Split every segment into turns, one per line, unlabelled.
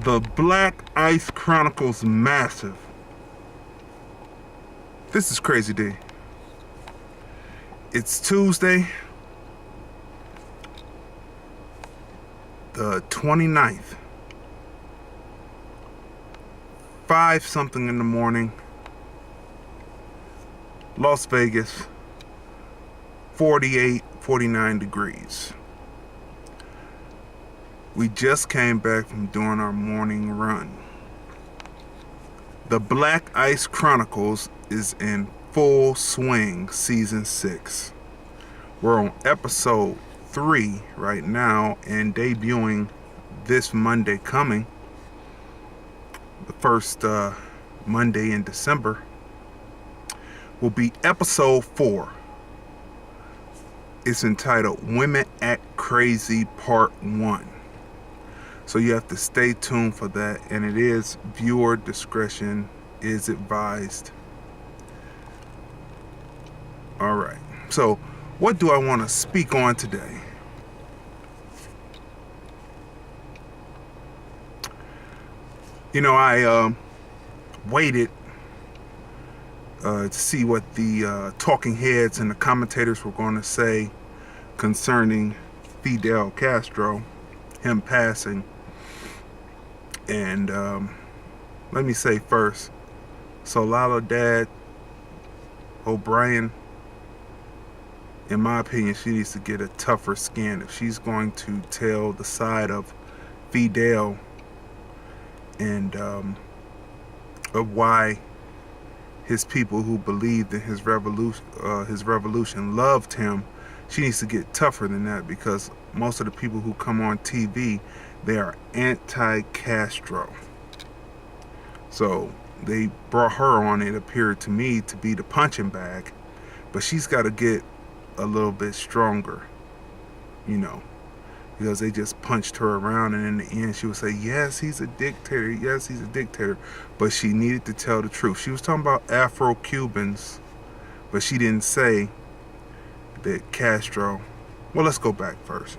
The BlkIce Chronicles massive. This is crazy day. It's Tuesday, the 29th. 5 something in the morning. Las Vegas. 48, 49 degrees. We just came back from doing our morning run. The BlkIce Chronicles is in full swing, season 6. We're on episode 3 right now and debuting this Monday coming, the first Monday in December, will be episode 4. It's entitled Women Act Crazy Part 1. So you have to stay tuned for that, and it is viewer discretion is advised. All right, so what do I want to speak on today? You know, I waited to see what the talking heads and the commentators were going to say concerning Fidel Castro, him passing. And let me say first, Soledad O'Brien, in my opinion, she needs to get a tougher skin if she's going to tell the side of Fidel and of why his people who believed in his revolution loved him. She needs to get tougher than that, because most of the people who come on TV, they are anti-Castro. So they brought her on, it appeared to me, to be the punching bag, but she's got to get a little bit stronger, you know, because they just punched her around, and in the end she would say, yes, he's a dictator, yes, he's a dictator, but she needed to tell the truth. She was talking about Afro-Cubans, but she didn't say that Castro, well, let's go back first.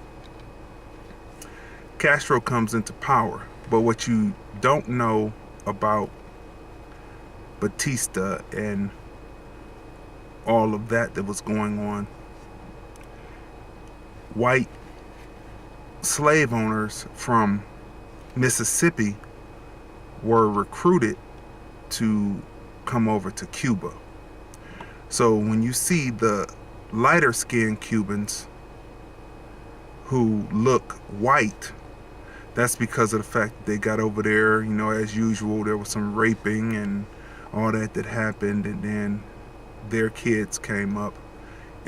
Castro comes into power, but what you don't know about Batista and all of that was going on, white slave owners from Mississippi were recruited to come over to Cuba. So when you see the lighter skinned Cubans who look white, that's because of the fact that they got over there, you know, as usual, there was some raping and all that happened, and then their kids came up,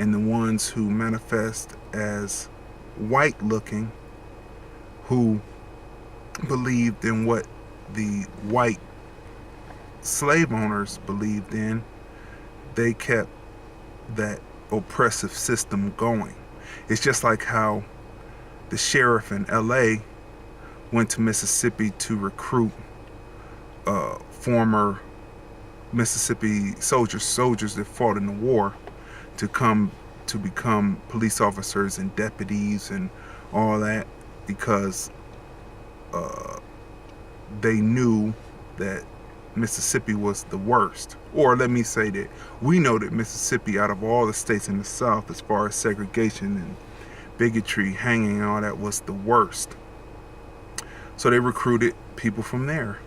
and the ones who manifest as white looking, who believed in what the white slave owners believed in, they kept that oppressive system going. It's just like how the sheriff in LA went to Mississippi to recruit former Mississippi soldiers that fought in the war to come to become police officers and deputies and all that, because they knew that Mississippi was the worst. Or let me say that we know that Mississippi, out of all the states in the South, as far as segregation and bigotry, hanging and all that, was the worst. So they recruited people from there.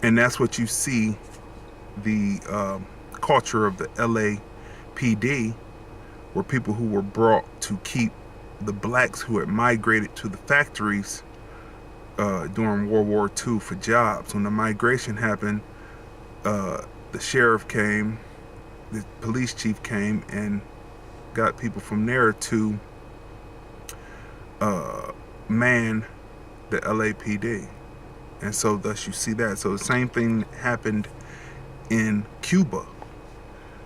And that's what you see the culture of the LAPD, were people who were brought to keep the blacks who had migrated to the factories during World War II for jobs. When the migration happened, the sheriff came, the police chief came, and got people from there to man the LAPD. And so thus you see that. So the same thing happened in Cuba.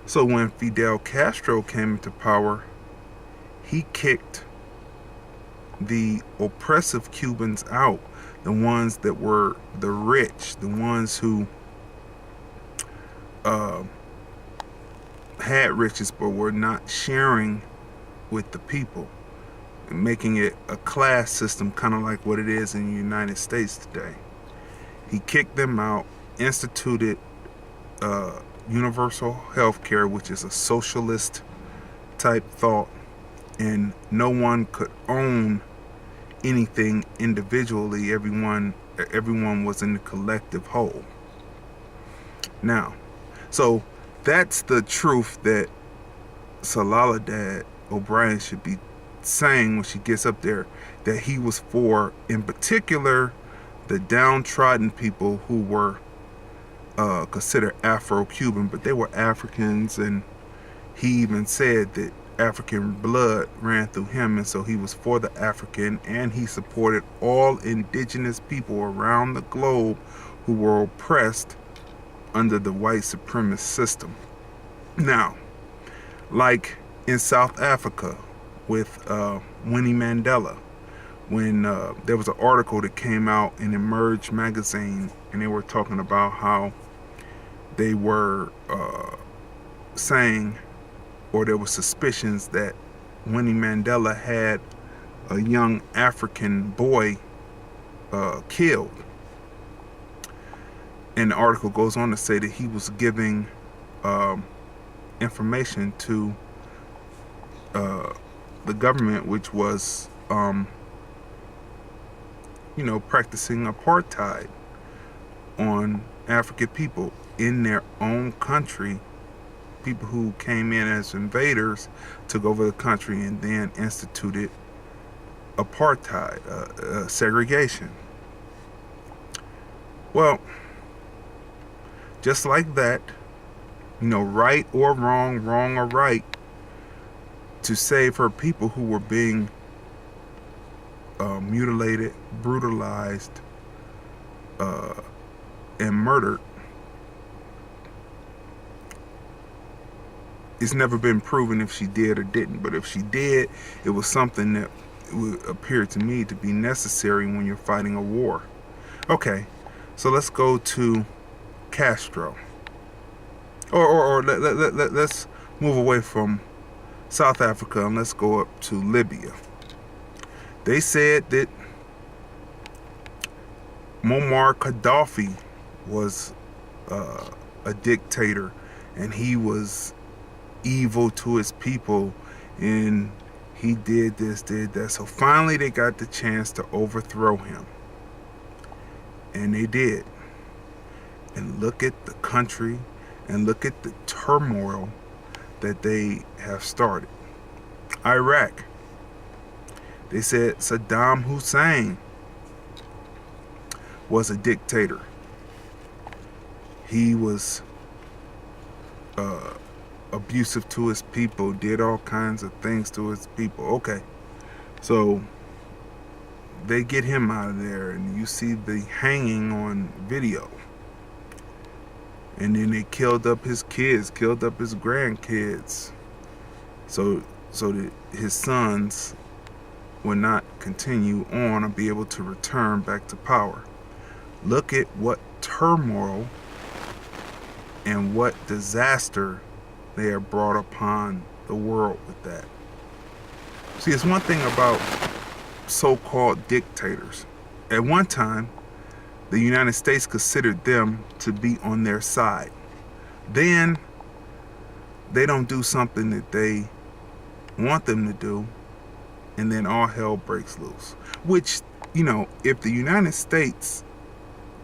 So when Fidel Castro came into power, he kicked the oppressive Cubans out, the ones that were the rich, the ones who had riches but were not sharing with the people, making it a class system, kind of like what it is in the United States today. He kicked them out, instituted universal health care, which is a socialist type thought, and no one could own anything individually. Everyone was in the collective whole. Now, so that's the truth that Soledad O'Brien should be saying when she gets up there, that he was for, in particular, the downtrodden people who were considered Afro-Cuban, but they were Africans, and he even said that African blood ran through him, and so he was for the African, and he supported all indigenous people around the globe who were oppressed under the white supremacist system. Now, like in South Africa with Winnie Mandela, when there was an article that came out in Emerge magazine, and they were talking about how they were saying, or there were suspicions that Winnie Mandela had a young African boy killed. And the article goes on to say that he was giving information to the government, which was, practicing apartheid on African people in their own country. People who came in as invaders took over the country and then instituted apartheid, segregation. Well, just like that, right or wrong, wrong or right, to save her people who were being mutilated, brutalized, and murdered, it's never been proven if she did or didn't. But if she did, it was something that would appear to me to be necessary when you're fighting a war. Okay, so let's go to Castro. Or let's move away from South Africa and let's go up to Libya. They said that Muammar Gaddafi was a dictator, and he was evil to his people, and he did this, did that. So finally they got the chance to overthrow him, and they did. And look at the country, and look at the turmoil that they have started. Iraq, they said Saddam Hussein was a dictator. He was abusive to his people, did all kinds of things to his people. Okay, so they get him out of there, and you see the hanging on video. And then they killed up his kids, killed up his grandkids, so that his sons would not continue on or be able to return back to power. Look at what turmoil and what disaster they have brought upon the world with that. See, it's one thing about so-called dictators. At one time, the United States considered them to be on their side. Then they don't do something that they want them to do, and then all hell breaks loose. Which, if the United States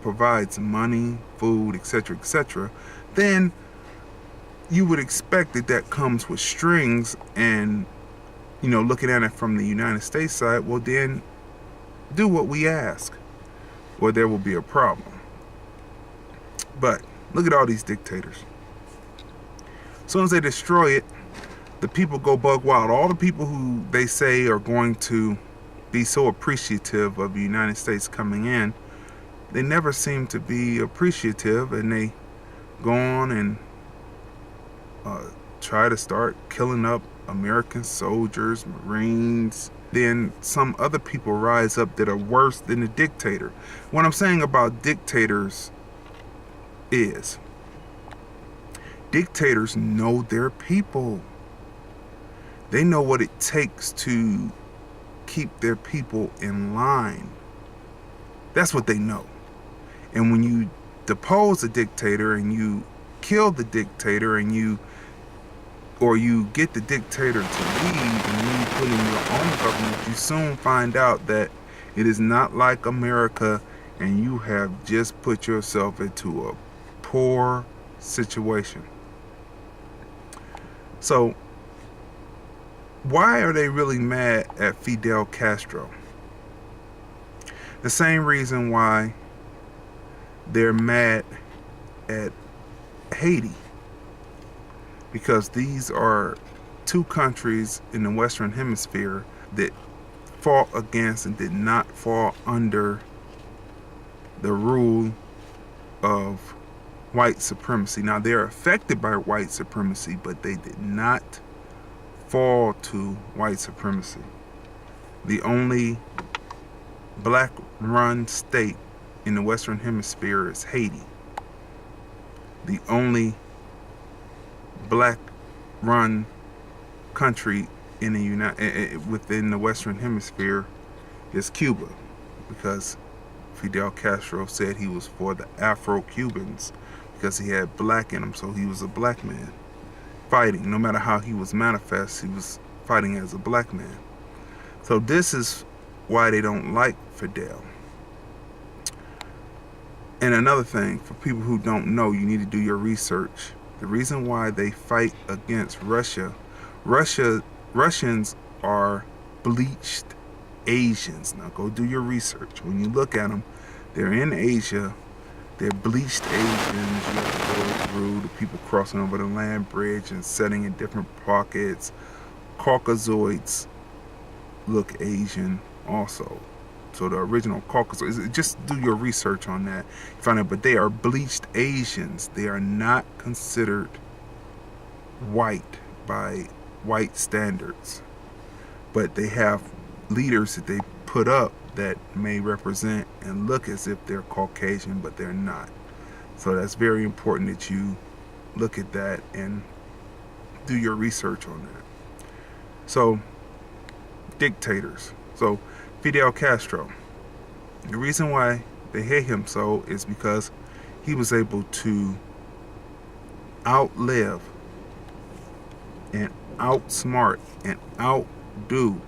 provides money, food, etc., then you would expect that comes with strings, and looking at it from the United States side, well then do what we ask, or there will be a problem. But look at all these dictators. As soon as they destroy it, the people go bug wild. All the people who they say are going to be so appreciative of the United States coming in, they never seem to be appreciative, and they go on and try to start killing up American soldiers, Marines. Then some other people rise up that are worse than the dictator. What I'm saying about dictators is dictators know their people. They know what it takes to keep their people in line. That's what they know. And when you depose a dictator and you kill the dictator and you get the dictator to leave and then you put in your own government, you soon find out that it is not like America, and you have just put yourself into a poor situation. So why are they really mad at Fidel Castro? The same reason why they're mad at Haiti, because these are two countries in the Western Hemisphere that fought against and did not fall under the rule of white supremacy. Now, they're affected by white supremacy, but they did not fall to white supremacy. The only black-run state in the Western Hemisphere is Haiti. The only black-run country in the within the Western Hemisphere is Cuba, because Fidel Castro said he was for the Afro-Cubans because he had black in him, so he was a black man fighting. No matter how he was manifest, he was fighting as a black man. So this is why they don't like Fidel. And another thing, for people who don't know, you need to do your research. The reason why they fight against Russians are bleached Asians. Now go do your research. When you look at them, they're in Asia. They're bleached Asians. You have to go through the people crossing over the land bridge and setting in different pockets. Caucasoids look Asian also. So the original Caucasoids, just do your research on that. Find out, but they are bleached Asians. They are not considered white by white standards. But they have leaders that they put up that may represent and look as if they're Caucasian, but they're not. So that's very important that you look at that and do your research on that. So, dictators. So, Fidel Castro. The reason why they hate him so is because he was able to outlive and outsmart and outdo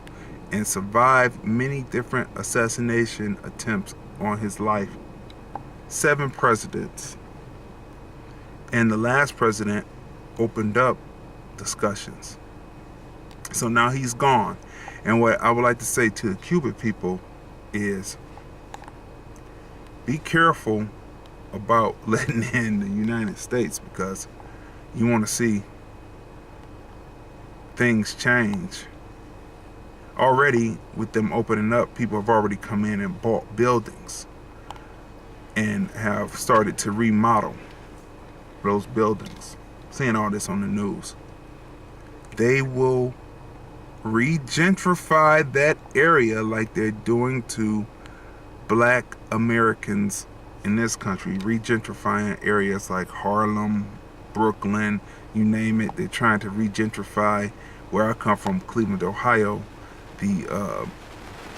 and survive many different assassination attempts on his life. 7 presidents. And the last president opened up discussions. So now he's gone. And what I would like to say to the Cuban people is, be careful about letting in the United States, because you want to see things change. Already, with them opening up, people have already come in and bought buildings and have started to remodel those buildings. Seeing all this on the news. They will re-gentrify that area like they're doing to black Americans in this country. Re-gentrifying areas like Harlem, Brooklyn, you name it. They're trying to re-gentrify where I come from, Cleveland, Ohio. The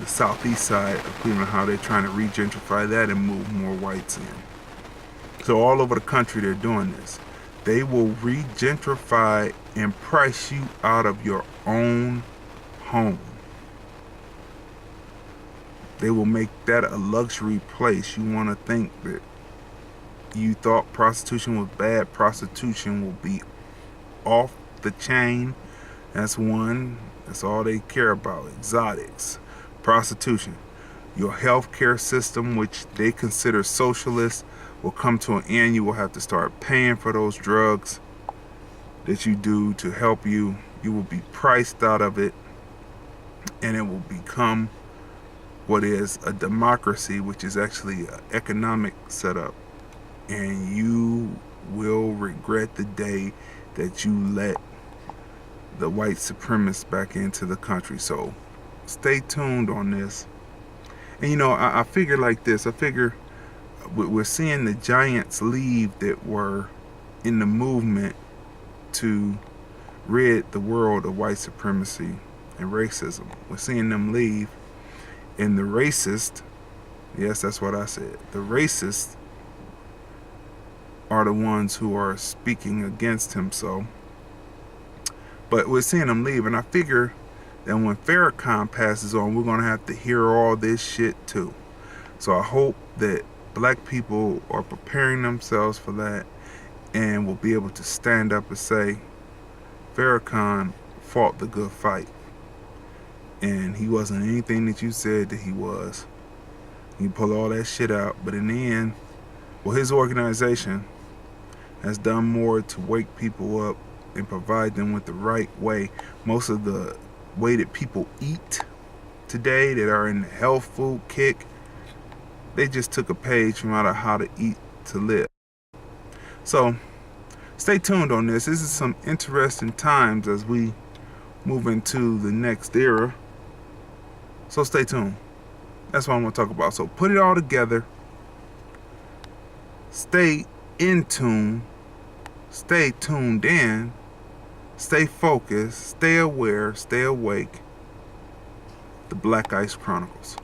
southeast side of Cleveland, how they're trying to re-gentrify that and move more whites in. So all over the country they're doing this. They will re-gentrify and price you out of your own home. They will make that a luxury place. You want to think that you thought prostitution was bad. Prostitution will be off the chain. That's one. That's all they care about. Exotics. Prostitution. Your healthcare system, which they consider socialist, will come to an end. You will have to start paying for those drugs that you do to help you. You will be priced out of it, and it will become what is a democracy, which is actually an economic setup. And you will regret the day that you let the white supremacists back into the country. So stay tuned on this. And you know, I figure like this. I figure we're seeing the giants leave that were in the movement to rid the world of white supremacy and racism. We're seeing them leave. And the racist, yes, that's what I said, the racists are the ones who are speaking against him. So, but we're seeing him leave, and I figure that when Farrakhan passes on, we're going to have to hear all this shit too. So I hope that black people are preparing themselves for that and will be able to stand up and say, Farrakhan fought the good fight, and he wasn't anything that you said that he was. You pull all that shit out, but in the end, well, his organization has done more to wake people up and provide them with the right way. Most of the way that people eat today that are in the health food kick, they just took a page from out of How to Eat to Live. So stay tuned on this. This is some interesting times as we move into the next era. So stay tuned. That's what I'm going to talk about. So put it all together. Stay in tune. Stay tuned in. Stay focused. Stay aware. Stay awake. The BlkIce Chronicles.